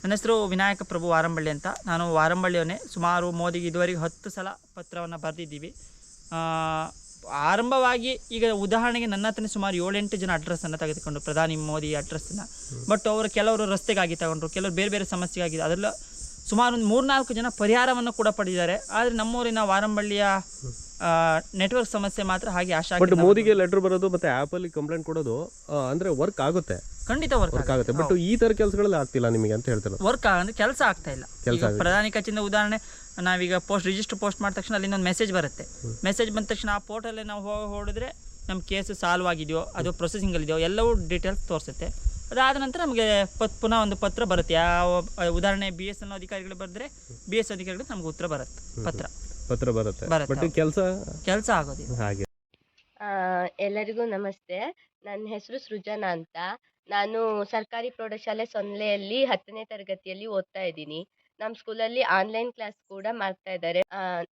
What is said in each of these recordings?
ನನ್ನ ಹೆಸರು ವಿನಾಯಕ ಪ್ರಭು ವಾರಂಬಳ್ಳಿ ಅಂತ. ನಾನು ವಾರಂಬಳ್ಳಿಯವನೇ. ಸುಮಾರು ಮೋದಿಗೆ ಇದುವರೆಗೆ 10 ಸಲ ಪತ್ರವನ್ನು ಬರೆದಿದ್ದೀವಿ. ಆರಂಭವಾಗಿ ಈಗ ಉದಾಹರಣೆಗೆ ನನ್ನ ಹತ್ರನೇ ಸುಮಾರು 7-8 ಜನ ಅಡ್ರೆಸ್ಸನ್ನು ತೆಗೆದುಕೊಂಡು ಪ್ರಧಾನಿ ಮೋದಿ ಅಡ್ರೆಸ್ಸನ್ನು. ಬಟ್ ಅವರು ಕೆಲವರು ರಸ್ತೆಗಾಗಿ ತಗೊಂಡ್ರು, ಕೆಲವರು ಬೇರೆ ಬೇರೆ ಸಮಸ್ಯೆಗಾಗಿ. ಅದೆಲ್ಲ ಸುಮಾರು ಒಂದು 3-4 ಜನ ಪರಿಹಾರವನ್ನು ಕೂಡ ಪಡೆದಿದ್ದಾರೆ. ಆದರೆ ನಮ್ಮೂರಿನ ವಾರಂಬಳ್ಳಿಯ ನೆಟ್ವರ್ಕ್ ಸಮಸ್ಯೆ ಮಾತ್ರ ಹಾಗೆ ಬಟ್ ಮೋದಿಗೆ ಲೆಟರ್ ಬರೋದು ಮತ್ತೆ ಆ್ಯಪಲ್ಲಿ ಕಂಪ್ಲೇಂಟ್ ಕೊಡೋದು ಅಂದರೆ ವರ್ಕ್ ಆಗುತ್ತೆ, ಖಂಡಿತ ವರ್ಕ್ ಆಗುತ್ತೆ. ಬಟ್ ಈ ಥರ ಕೆಲಸಗಳಲ್ಲಿ ಆಗ್ತಿಲ್ಲ ನಿಮಗೆ ಅಂತ ಹೇಳ್ತಾರೆ. ವರ್ಕ್ ಅಂದರೆ ಕೆಲಸ ಆಗ್ತಾ ಇಲ್ಲ. ಪ್ರಧಾನಿ ಕಚೇರಿಯಿಂದ ಉದಾಹರಣೆ, ನಾವೀಗ ರಿಜಿಸ್ಟರ್ ಪೋಸ್ಟ್ ಮಾಡಿದ ತಕ್ಷಣ ಅಲ್ಲಿಂದ ಒಂದು ಮೆಸೇಜ್ ಬರುತ್ತೆ. ಮೆಸೇಜ್ ಬಂದ ತಕ್ಷಣ ಆ ಪೋರ್ಟಲ್ಲಿ ನಾವು ಹೊಡಿದ್ರೆ ನಮ್ಮ ಕೇಸು ಸಾಲ್ವ್ ಆಗಿದೆಯೋ ಅದು ಪ್ರೊಸೆಸಿಂಗಲ್ಲಿದೆಯೋ ಎಲ್ಲವೂ ಡೀಟೇಲ್ಸ್ ತೋರಿಸುತ್ತೆ. ಅದಾದ ನಂತರ ನಮಗೆ ಪುನಃ ಒಂದು ಪತ್ರ ಬರುತ್ತೆ. ಯಾವ ಉದಾಹರಣೆ BSNL ಅಧಿಕಾರಿಗಳು ಬರೆದ್ರೆ BS ಅಧಿಕಾರಿಗಳು ನಮ್ಗೆ ಉತ್ತರ ಬರುತ್ತೆ, ಪತ್ರ ಬರುತ್ತೆ. ಬಟ್ ಕೆಲಸ ಆಗೋದಿಲ್ಲ ಹಾಗೆ. ಎಲ್ಲರಿಗೂ ನಮಸ್ತೆ. ನನ್ನ ಹೆಸರು ಸೃಜನಾ ಅಂತ. ನಾನು ಸರ್ಕಾರಿ ಪ್ರೌಢಶಾಲೆ ಸೊನ್ನೆಯಲ್ಲಿ 10ನೇ ತರಗತಿಯಲ್ಲಿ ಓದ್ತಾ ಇದ್ದೀನಿ. ನಮ್ಮ ಸ್ಕೂಲಲ್ಲಿ ಆನ್ಲೈನ್ ಕ್ಲಾಸ್ ಕೂಡ ಮಾಡ್ತಾ ಇದ್ದಾರೆ.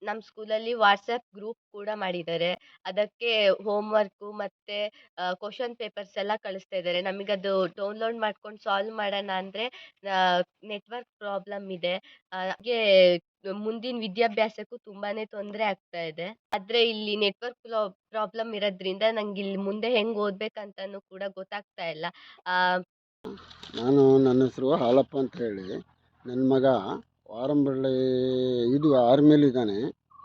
ನಮ್ಮ ಸ್ಕೂಲಲ್ಲಿ ವಾಟ್ಸಪ್ ಗ್ರೂಪ್ ಕೂಡ ಮಾಡಿದ್ದಾರೆ. ಅದಕ್ಕೆ ಹೋಮ್ವರ್ಕು ಮತ್ತು ಕ್ವಶನ್ ಪೇಪರ್ಸ್ ಎಲ್ಲ ಕಳಿಸ್ತಾ ಇದ್ದಾರೆ. ನಮಗದು ಡೌನ್ಲೋಡ್ ಮಾಡ್ಕೊಂಡು ಸಾಲ್ವ್ ಮಾಡೋಣ ಅಂದರೆ ನೆಟ್ವರ್ಕ್ ಪ್ರಾಬ್ಲಮ್ ಇದೆ. ಹಾಗೆ ಮುಂದಿನ ವಿದ್ಯಾಭ್ಯಾಸಕ್ಕೂ ತುಂಬಾ ತೊಂದರೆ ಆಗ್ತಾ ಇದೆ. ಆದರೆ ಇಲ್ಲಿ ನೆಟ್ವರ್ಕ್ ಪ್ರಾಬ್ಲಮ್ ಇರೋದ್ರಿಂದ ನಂಗೆ ಇಲ್ಲಿ ಮುಂದೆ ಹೆಂಗೆ ಓದಬೇಕಂತನೂ ಕೂಡ ಗೊತ್ತಾಗ್ತಾ ಇಲ್ಲ. ನನ್ನ ಹೆಸರು ಹಾಲಪ್ಪ ಅಂತ ಹೇಳಿ. ನನ್ನ ಮಗ ವಾರಂಬಳ್ಳಿ ಆರ್ಮಿಲಿದ್ದಾನೆ.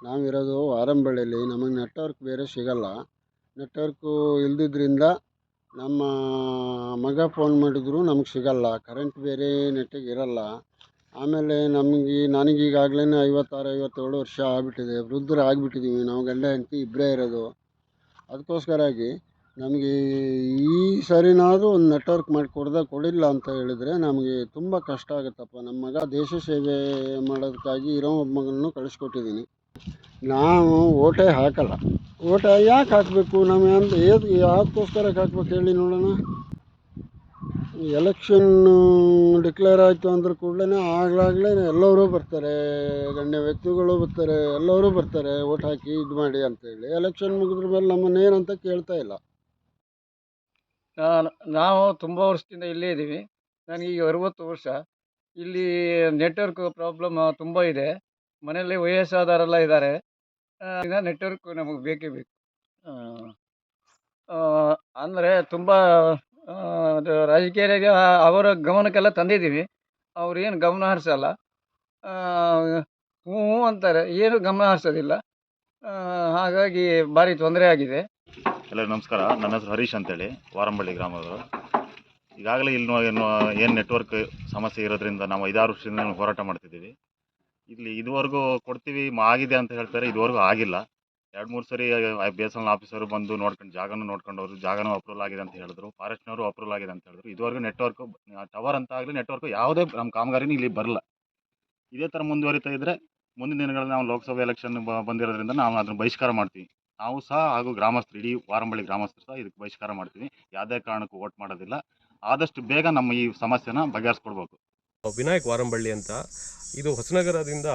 ನಾವಿರೋದು ವಾರಂಬಳ್ಳಿಯಲ್ಲಿ. ನಮಗೆ ನೆಟ್ವರ್ಕ್ ಬೇರೆ ಸಿಗಲ್ಲ. ನೆಟ್ವರ್ಕು ಇಲ್ದಿದ್ದರಿಂದ ನಮ್ಮ ಮಗ ಫೋನ್ ಮಾಡಿದ್ರು ನಮಗೆ ಸಿಗಲ್ಲ. ಕರೆಂಟ್ ಬೇರೆ ನೆಟ್ಟಿಗೆ ಇರಲ್ಲ. ಆಮೇಲೆ ನನಗೀಗಾಗಲೇ 56-57 ವರ್ಷ ಆಗಿಬಿಟ್ಟಿದೆ. ವೃದ್ಧರು ಆಗಿಬಿಟ್ಟಿದ್ದೀವಿ. ನಾವು ಗಂಡ ಹೆಂಡತಿ ಇಬ್ಬರೇ ಇರೋದು. ಅದಕ್ಕೋಸ್ಕರಾಗಿ ನಮಗೆ ಈ ಸರಿನಾದರೂ ಒಂದು ನೆಟ್ವರ್ಕ್ ಕೊಡಿಲ್ಲ ಅಂತ ಹೇಳಿದರೆ ನಮಗೆ ತುಂಬ ಕಷ್ಟ ಆಗುತ್ತಪ್ಪ. ನಮ್ಮ ಮಗ ದೇಶ ಸೇವೆ ಮಾಡೋದಕ್ಕಾಗಿ ಇರೋ ಒಬ್ಬ ಮಗನನ್ನು ಕಳಿಸ್ಕೊಟ್ಟಿದ್ದೀನಿ. ನಾವು ಓಟೇ ಹಾಕಲ್ಲ. ಓಟ ಯಾಕೆ ಹಾಕಬೇಕು? ನಾವು ಯಾಕೋಸ್ಕರ ಹಾಕ್ಬೇಕು ಹೇಳಿ ನೋಡೋಣ. ಎಲೆಕ್ಷನ್ನು ಡಿಕ್ಲೇರ್ ಆಯಿತು ಅಂದ್ರೆ ಕೂಡಲೇ ಆಗಲಾಗಲೇ ಎಲ್ಲರೂ ಬರ್ತಾರೆ, ಗಣ್ಯ ವ್ಯಕ್ತಿಗಳು ಬರ್ತಾರೆ, ಎಲ್ಲರೂ ಬರ್ತಾರೆ ಓಟ್ ಹಾಕಿ ಇದು ಮಾಡಿ ಅಂತೇಳಿ. ಎಲೆಕ್ಷನ್ ಮುಗಿದ್ರ ಮೇಲೆ ನಮ್ಮನ್ನೇನಂತ ಕೇಳ್ತಾ ಇಲ್ಲ. ನಾವು ತುಂಬ ವರ್ಷದಿಂದ ಇಲ್ಲೇ ಇದ್ದೀವಿ. ನನಗೀಗ 60 ವರ್ಷ. ಇಲ್ಲಿ ನೆಟ್ವರ್ಕ್ ಪ್ರಾಬ್ಲಮ್ ತುಂಬ ಇದೆ. ಮನೆಯಲ್ಲಿ ವಯಸ್ಸಾದವರೆಲ್ಲ ಇದ್ದಾರೆ. ನೆಟ್ವರ್ಕ್ ನಮಗೆ ಬೇಕೇ ಬೇಕು. ಅಂದರೆ ತುಂಬ ರಾಜಕೀಯ ಅವರ ಗಮನಕ್ಕೆಲ್ಲ ತಂದಿದ್ದೀವಿ. ಅವ್ರು ಏನು ಗಮನ ಹರಿಸಲ್ಲ. ಹ್ಞೂ ಅಂತಾರೆ, ಏನು ಗಮನ ಹರಿಸೋದಿಲ್ಲ. ಹಾಗಾಗಿ ಭಾರಿ ತೊಂದರೆ ಆಗಿದೆ. ಎಲ್ಲರಿಗೂ ನಮಸ್ಕಾರ. ನನ್ನ ಹೆಸರು ಹರೀಶ್ ಅಂತೇಳಿ, ವಾರಂಬಳ್ಳಿ ಗ್ರಾಮದವರು. ಈಗಾಗಲೇ ಇಲ್ಲಿ ಏನು ನೆಟ್ವರ್ಕ್ ಸಮಸ್ಯೆ ಇರೋದ್ರಿಂದ ನಾವು 5-6 ವರ್ಷದಿಂದ ಹೋರಾಟ ಮಾಡ್ತಿದ್ದೀವಿ. ಇಲ್ಲಿ ಇದುವರೆಗೂ ಕೊಡ್ತೀವಿ ಆಗಿದೆ ಅಂತ ಹೇಳ್ತಾರೆ, ಇದುವರೆಗೂ ಆಗಿಲ್ಲ. 2-3 ಸರಿ BSNL ಆಫೀಸರು ಬಂದು ನೋಡ್ಕೊಂಡವರು ಜಾಗನೂ ಅಪ್ರೂವಲ್ ಆಗಿದೆ ಅಂತ ಹೇಳಿದ್ರು. ಫಾರೆಸ್ಟ್ನವರು ಅಪ್ರೂವಲ್ ಆಗಿದೆ ಅಂತ ಹೇಳಿದ್ರು. ಇದುವರೆಗೂ ನೆಟ್ವರ್ಕ್ ಟವರ್ ಅಂತ ಆಗಲಿ ನೆಟ್ವರ್ಕ್ ಯಾವುದೇ ನಮ್ಮ ಕಾಮಗಾರಿನೂ ಇಲ್ಲಿ ಬರಲ್ಲ. ಇದೇ ಥರ ಮುಂದುವರಿತಾ ಇದ್ದರೆ ಮುಂದಿನ ದಿನಗಳಲ್ಲಿ ನಾವು ಲೋಕಸಭೆ ಎಲೆಕ್ಷನ್ ಬಂದಿರೋದ್ರಿಂದ ನಾವು ಅದನ್ನು ಬಹಿಷ್ಕಾರ ಮಾಡ್ತೀವಿ. ನಾವು ಸಹ ಹಾಗೂ ಗ್ರಾಮಸ್ಥರು, ಇಡೀ ವಾರಂಬಳ್ಳಿ ಗ್ರಾಮಸ್ಥರು ಸಹ ಇದಕ್ಕೆ ಬಹಿಷ್ಕಾರ ಮಾಡ್ತೀವಿ. ಯಾವುದೇ ಕಾರಣಕ್ಕೂ ವೋಟ್ ಮಾಡೋದಿಲ್ಲ. ಆದಷ್ಟು ಬೇಗ ನಮ್ಮ ಈ ಸಮಸ್ಯೆನ ಬಗೆಹರಿಸ್ಕೊಡ್ಬೇಕು. ವಿನಾಯಕ್ ವಾರಂಬಳ್ಳಿ ಅಂತ. ಇದು ಹೊಸನಗರದಿಂದ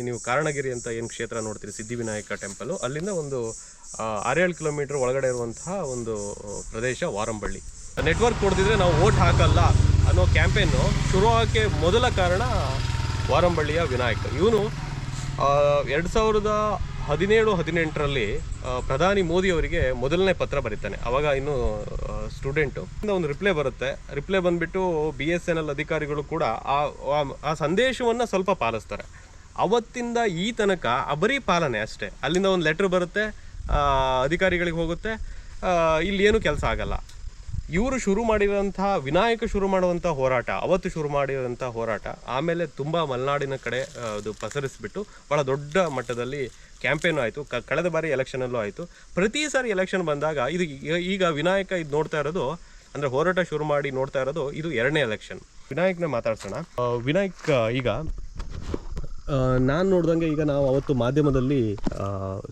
ನೀವು ಕಾರಣಗಿರಿ ಅಂತ ಏನು ಕ್ಷೇತ್ರ ನೋಡ್ತೀರಿ, ಸಿದ್ಧಿವಿನಾಯಕ ಟೆಂಪಲು, ಅಲ್ಲಿಂದ ಒಂದು 6-7 ಕಿಲೋಮೀಟರ್ ಒಳಗಡೆ ಇರುವಂತಹ ಒಂದು ಪ್ರದೇಶ ವಾರಂಬಳ್ಳಿ. ನೆಟ್ವರ್ಕ್ ಕೊಡ್ತಿದ್ರೆ ನಾವು ವೋಟ್ ಹಾಕಲ್ಲ ಅನ್ನೋ ಕ್ಯಾಂಪೇನು ಶುರುವಾಗಕ್ಕೆ ಮೊದಲ ಕಾರಣ ವಾರಂಬಳ್ಳಿಯ ವಿನಾಯಕ್. ಇವನು 2017-18ರಲ್ಲಿ ಪ್ರಧಾನಿ ಮೋದಿ ಅವರಿಗೆ ಮೊದಲನೇ ಪತ್ರ ಬರೀತಾನೆ. ಆವಾಗ ಇನ್ನು ಸ್ಟೂಡೆಂಟು. ಒಂದು ರಿಪ್ಲೈ ಬರುತ್ತೆ. ರಿಪ್ಲೈ ಬಂದುಬಿಟ್ಟು BSNL ಅಧಿಕಾರಿಗಳು ಕೂಡ ಆ ಸಂದೇಶವನ್ನು ಸ್ವಲ್ಪ ಪಾಲಿಸ್ತಾರೆ. ಅವತ್ತಿಂದ ಈ ತನಕ ಬರೀ ಪಾಲನೆ ಅಷ್ಟೇ. ಅಲ್ಲಿಂದ ಒಂದು ಲೆಟ್ರ್ ಬರುತ್ತೆ, ಅಧಿಕಾರಿಗಳಿಗೆ ಹೋಗುತ್ತೆ, ಇಲ್ಲಿ ಏನೂ ಕೆಲಸ ಆಗಲ್ಲ. ಇವರು ಶುರು ಮಾಡಿರೋಂತಹ ವಿನಾಯಕ ಶುರು ಮಾಡುವಂಥ ಹೋರಾಟ, ಅವತ್ತು ಶುರು ಮಾಡಿರೋಂಥ ಹೋರಾಟ ಆಮೇಲೆ ತುಂಬ ಮಲೆನಾಡಿನ ಕಡೆ ಅದು ಪಸರಿಸಿಬಿಟ್ಟು ಭಾಳ ದೊಡ್ಡ ಮಟ್ಟದಲ್ಲಿ ಕ್ಯಾಂಪೇನು ಆಯಿತು. ಕಳೆದ ಬಾರಿ ಎಲೆಕ್ಷನಲ್ಲೂ ಆಯಿತು. ಪ್ರತಿ ಸಾರಿ ಎಲೆಕ್ಷನ್ ಬಂದಾಗ ಈಗ ವಿನಾಯಕ ಇದು ನೋಡ್ತಾ ಇರೋದು, ಅಂದರೆ ಹೋರಾಟ ಶುರು ಮಾಡಿ ನೋಡ್ತಾ ಇರೋದು ಇದು 2ನೇ ಎಲೆಕ್ಷನ್. ವಿನಾಯಕ್ನ ಮಾತಾಡ್ಸೋಣ. ವಿನಾಯಕ್, ಈಗ ನಾನು ನೋಡ್ದಂಗೆ ಈಗ ನಾವು ಅವತ್ತು ಮಾಧ್ಯಮದಲ್ಲಿ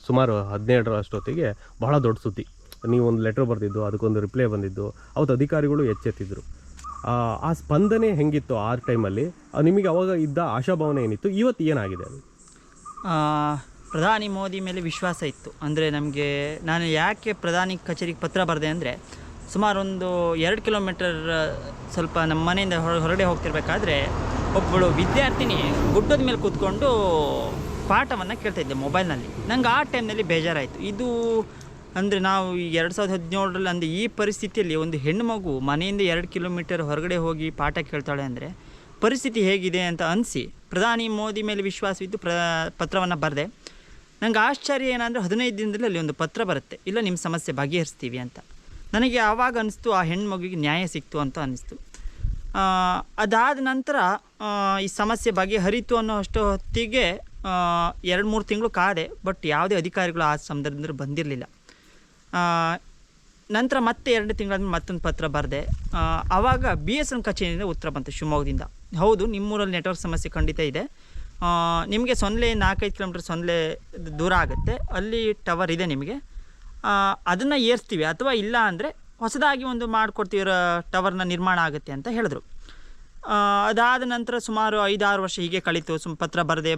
ಸುಮಾರು 17 ಅಷ್ಟೊತ್ತಿಗೆ ಬಹಳ ದೊಡ್ಡ ಸುದ್ದಿ. ನೀವು ಒಂದು ಲೆಟ್ರ್ ಬರೆದಿದ್ದು, ಅದಕ್ಕೊಂದು ರಿಪ್ಲೈ ಬಂದಿದ್ದು, ಅವತ್ತು ಅಧಿಕಾರಿಗಳು ಎಚ್ಚೆತ್ತಿದ್ರು. ಆ ಸ್ಪಂದನೆ ಹೆಂಗಿತ್ತು ಆ ಟೈಮಲ್ಲಿ? ನಿಮಗೆ ಅವಾಗ ಇದ್ದ ಆಶಾಭಾವನೆ ಏನಿತ್ತು? ಇವತ್ತು ಏನಾಗಿದೆ? ಪ್ರಧಾನಿ ಮೋದಿ ಮೇಲೆ ವಿಶ್ವಾಸ ಇತ್ತು. ಅಂದರೆ ನಾನು ಯಾಕೆ ಪ್ರಧಾನಿ ಕಚೇರಿಗೆ ಪತ್ರ ಬರೆದೆ ಅಂದರೆ, ಸುಮಾರು ಒಂದು 2 ಕಿಲೋಮೀಟರ್ ಸ್ವಲ್ಪ ನಮ್ಮ ಮನೆಯಿಂದ ಹೊರಗಡೆ ಹೋಗ್ತಿರ್ಬೇಕಾದ್ರೆ ಒಬ್ಬಳು ವಿದ್ಯಾರ್ಥಿನಿ ಗುಡ್ಡದ ಮೇಲೆ ಕೂತ್ಕೊಂಡು ಪಾಠವನ್ನು ಕೇಳ್ತಾಯಿದ್ದೆ ಮೊಬೈಲ್ನಲ್ಲಿ. ನಂಗೆ ಆ ಟೈಮ್ನಲ್ಲಿ ಬೇಜಾರಾಯಿತು. ಇದು ಅಂದರೆ ನಾವು ಈ 2017ರಲ್ಲಿ ಅಂದರೆ ಈ ಪರಿಸ್ಥಿತಿಯಲ್ಲಿ ಒಂದು ಹೆಣ್ಣು ಮಗು ಮನೆಯಿಂದ 2 ಕಿಲೋಮೀಟರ್ ಹೊರಗಡೆ ಹೋಗಿ ಪಾಠ ಕೇಳ್ತಾಳೆ ಅಂದರೆ ಪರಿಸ್ಥಿತಿ ಹೇಗಿದೆ ಅಂತ ಅನಿಸಿ ಪ್ರಧಾನಿ ಮೋದಿ ಮೇಲೆ ವಿಶ್ವಾಸವಿದ್ದು ಪತ್ರವನ್ನು ಬರೆದೆ. ನಂಗೆ ಆಶ್ಚರ್ಯ ಏನಂದರೆ 15 ದಿನದಲ್ಲಿ ಅಲ್ಲಿ ಒಂದು ಪತ್ರ ಬರುತ್ತೆ, ಇಲ್ಲ ನಿಮ್ಮ ಸಮಸ್ಯೆ ಬಗೆಹರಿಸ್ತೀವಿ ಅಂತ. ನನಗೆ ಆವಾಗ ಅನಿಸ್ತು ಆ ಹೆಣ್ಣು ಮಗುವಿಗೆ ನ್ಯಾಯ ಸಿಕ್ತು ಅಂತ ಅನ್ನಿಸ್ತು. ಅದಾದ ನಂತರ ಈ ಸಮಸ್ಯೆ ಬಗೆಹರಿತು ಅನ್ನೋ ಅಷ್ಟು ಹೊತ್ತಿಗೆ 2-3 ತಿಂಗಳು ಕಾದೆ, ಬಟ್ ಯಾವುದೇ ಅಧಿಕಾರಿಗಳು ಆ ಸಂದರ್ಭದಲ್ಲಿ ಬಂದಿರಲಿಲ್ಲ. ನಂತರ ಮತ್ತೆ 2 ತಿಂಗಳಾದ್ಮೇಲೆ ಮತ್ತೊಂದು ಪತ್ರ ಬರೆದೆ. ಆವಾಗ BSN ಕಚೇರಿಯಿಂದ ಉತ್ತರ ಬಂತು ಶಿವಮೊಗ್ಗದಿಂದ. ಹೌದು, ನಿಮ್ಮೂರಲ್ಲಿ ನೆಟ್ವರ್ಕ್ ಸಮಸ್ಯೆ ಖಂಡಿತ ಇದೆ, ನಿಮಗೆ ಸೊನ್ನೆ 4-5 ಕಿಲೋಮೀಟರ್ ಸೊನ್ನೆ ದೂರ ಆಗುತ್ತೆ, ಅಲ್ಲಿ ಟವರ್ ಇದೆ ನಿಮಗೆ, ಅದನ್ನು ಏರಿಸ್ತೀವಿ, ಅಥವಾ ಇಲ್ಲ ಅಂದರೆ ಹೊಸದಾಗಿ ಒಂದು ಮಾಡಿಕೊಡ್ತೀವಿ, ಟವರ್ನ ನಿರ್ಮಾಣ ಆಗುತ್ತೆ ಅಂತ ಹೇಳಿದ್ರು. ಅದಾದ ನಂತರ ಸುಮಾರು 5-6 ವರ್ಷ ಹೀಗೆ ಕಳೀತು. ಪತ್ರ ಬರೆದೆ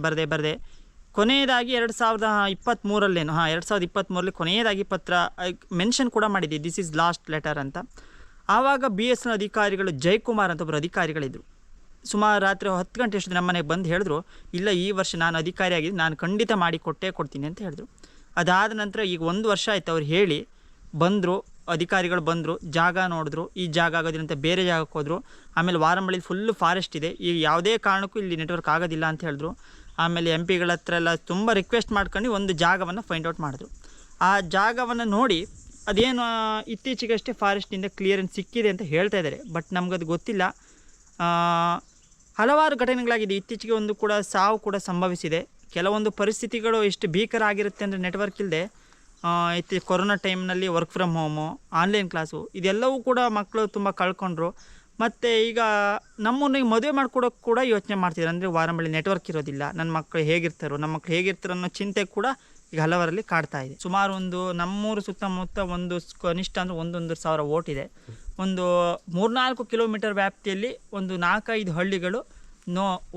ಕೊನೆಯದಾಗಿ 2023 2023ರಲ್ಲಿ ಕೊನೆಯದಾಗಿ ಪತ್ರ ಮೆನ್ಷನ್ ಕೂಡ ಮಾಡಿದ್ದೆ, ದಿಸ್ ಈಸ್ ಲಾಸ್ಟ್ ಲೆಟರ್ ಅಂತ. ಆವಾಗ BSN ಅಧಿಕಾರಿಗಳು ಜಯಕುಮಾರ್ ಅಂತ ಒಬ್ಬರು ಅಧಿಕಾರಿಗಳಿದ್ದರು. ಸುಮಾರು ರಾತ್ರಿ 10 ಗಂಟೆ ಅಷ್ಟು ನಮ್ಮ ಮನೆಗೆ ಬಂದು ಹೇಳಿದ್ರು, ಇಲ್ಲ ಈ ವರ್ಷ ನಾನು ಅಧಿಕಾರಿಯಾಗಿದ್ದು ನಾನು ಖಂಡಿತ ಕೊಡ್ತೀನಿ ಅಂತ ಹೇಳಿದ್ರು. ಅದಾದ ನಂತರ ಈಗ 1 ವರ್ಷ ಆಯಿತು ಅವ್ರು ಹೇಳಿ ಬಂದರು, ಅಧಿಕಾರಿಗಳು ಬಂದರು, ಜಾಗ ನೋಡಿದ್ರು, ಈ ಜಾಗ ಆಗೋದಿಲ್ಲ ಅಂತ ಬೇರೆ ಜಾಗಕ್ಕೆ ಹೋದರು. ಆಮೇಲೆ ವಾರಂಬಳ್ಳಿ ಫುಲ್ಲು ಫಾರೆಸ್ಟ್ ಇದೆ, ಈಗ ಯಾವುದೇ ಕಾರಣಕ್ಕೂ ಇಲ್ಲಿ ನೆಟ್ವರ್ಕ್ ಆಗೋದಿಲ್ಲ ಅಂತ ಹೇಳಿದ್ರು. ಆಮೇಲೆ MP ಗಳ ಹತ್ರ ಎಲ್ಲ ತುಂಬ ರಿಕ್ವೆಸ್ಟ್ ಮಾಡ್ಕೊಂಡು ಒಂದು ಜಾಗವನ್ನು ಫೈಂಡ್ ಔಟ್ ಮಾಡಿದ್ರು. ಆ ಜಾಗವನ್ನು ನೋಡಿ ಅದೇನು ಇತ್ತೀಚೆಗಷ್ಟೇ ಫಾರೆಸ್ಟಿಂದ ಕ್ಲಿಯರೆನ್ಸ್ ಸಿಕ್ಕಿದೆ ಅಂತ ಹೇಳ್ತಾ ಇದ್ದಾರೆ, ಬಟ್ ನಮಗದು ಗೊತ್ತಿಲ್ಲ. ಹಲವಾರು ಘಟನೆಗಳಾಗಿದೆ, ಇತ್ತೀಚೆಗೆ ಒಂದು ಕೂಡ ಸಾವು ಕೂಡ ಸಂಭವಿಸಿದೆ. ಕೆಲವೊಂದು ಪರಿಸ್ಥಿತಿಗಳು ಎಷ್ಟು ಭೀಕರ ಆಗಿರುತ್ತೆ ಅಂದರೆ ನೆಟ್ವರ್ಕ್ ಇಲ್ಲದೆ ಕೊರೋನಾ ಟೈಮ್ನಲ್ಲಿ work from home, online class, ಇದೆಲ್ಲವೂ ಕೂಡ ಮಕ್ಕಳು ತುಂಬ ಕಳ್ಕೊಂಡ್ರು. ಮತ್ತು ಈಗ ನಮ್ಮೂರಿಗೆ ಮದುವೆ ಮಾಡಿಕೊಡೋಕೆ ಕೂಡ ಯೋಚನೆ ಮಾಡ್ತಿದ್ದಾರೆ. ಅಂದರೆ ವಾರಂಬಳ್ಳಿ ನೆಟ್ವರ್ಕ್ ಇರೋದಿಲ್ಲ, ನಮ್ಮ ಮಕ್ಕಳು ಹೇಗಿರ್ತಾರೋ ಅನ್ನೋ ಚಿಂತೆ ಕೂಡ ಈಗ ಹಲವರಲ್ಲಿ ಕಾಡ್ತಾ ಇದೆ. ಸುಮಾರು ಒಂದು ನಮ್ಮೂರು ಸುತ್ತಮುತ್ತ ಒಂದು ಕನಿಷ್ಠ ಅಂದರೆ 1,000 ವೋಟ್ ಇದೆ. ಒಂದು 3-4 ಕಿಲೋಮೀಟರ್ ವ್ಯಾಪ್ತಿಯಲ್ಲಿ ಒಂದು 4-5 ಹಳ್ಳಿಗಳು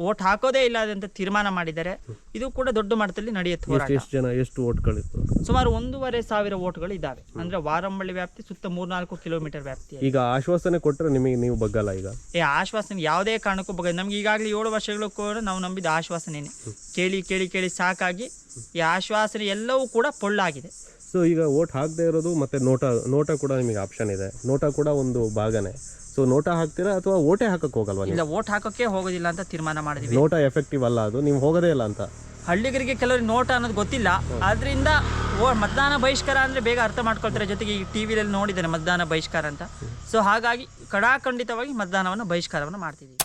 ವೋಟ್ ಹಾಕೋದೇ ಇಲ್ಲ ಅಂತ ತೀರ್ಮಾನ ಮಾಡಿದ್ದಾರೆ. ಇದು ಕೂಡ ದೊಡ್ಡ ಮಟ್ಟದಲ್ಲಿ ನಡೆಯುತ್ತೆ ಹೋರಾಟ. ಎಷ್ಟು ವೋಟ್ಗಳಿತ್ತು? ಸುಮಾರು 1,500 ವೋಟ್ಗಳು ಇದ್ದಾವೆ. ಅಂದರೆ ವಾರಂಬಳ್ಳಿ ವ್ಯಾಪ್ತಿ ಸುತ್ತ 3-4 ಕಿಲೋಮೀಟರ್ ವ್ಯಾಪ್ತಿ. ಈಗ ಆಶ್ವಾಸನೆ ಕೊಟ್ಟರೆ ನಿಮಗೆ ನೀವು ಬಗ್ಗಲ್ಲ? ಈಗ ಆಶ್ವಾಸನೆ ಯಾವುದೇ ಕಾರಣಕ್ಕೂ ಬಗ್ಗ. ನಮ್ಗೆ ಈಗಾಗಲೇ 7 ವರ್ಷಗಳು ಕೂಡ ನಾವು ನಂಬಿದ ಆಶ್ವಾಸನೆಯೇ ಕೇಳಿ ಸಾಕಾಗಿ ಈ ಆಶ್ವಾಸನೆ ಎಲ್ಲವೂ ಕೂಡ ಪೊಳ್ಳಾಗಿದೆ. ಸೊ ಈಗ ವೋಟ್ ಹಾಕದೇ ಇರೋದು ಮತ್ತು ನೋಟ ಕೂಡ ನಿಮಗೆ ಆಪ್ಷನ್ ಇದೆ, ನೋಟ ಕೂಡ ಒಂದು ಭಾಗನೇ. ಸೊ ನೋಟ ಹಾಕ್ತೀರಾ ಅಥವಾ ವೋಟೇ ಹಾಕಕ್ಕೆ ಹೋಗಲ್ವಾ? ಇಲ್ಲ, ವೋಟ್ ಹಾಕೋಕ್ಕೆ ಹೋಗೋದಿಲ್ಲ ಅಂತ ತೀರ್ಮಾನ ಮಾಡಿದ್ವಿ. ನೋಟ ಎಫೆಕ್ಟಿವ್ ಅಲ್ಲ, ಅದು ನೀವು ಹೋಗೋದೇ ಇಲ್ಲ ಅಂತ. ಹಳ್ಳಿಗರಿಗೆ ಕೆಲವರಿಗೆ ನೋಟ ಅನ್ನೋದು ಗೊತ್ತಿಲ್ಲ, ಆದ್ರಿಂದ ಮತದಾನ ಬಹಿಷ್ಕಾರ ಅಂದರೆ ಬೇಗ ಅರ್ಥ ಮಾಡ್ಕೊಳ್ತಾರೆ. ಜೊತೆಗೆ ಈ TV ಯಲ್ಲಿ ನೋಡಿದ್ದೇನೆ ಮತದಾನ ಬಹಿಷ್ಕಾರ ಅಂತ. ಸೊ ಹಾಗಾಗಿ ಕಡಾಖಂಡಿತವಾಗಿ ಮತದಾನವನ್ನು ಬಹಿಷ್ಕಾರವನ್ನು ಮಾಡ್ತಿದ್ದೀವಿ.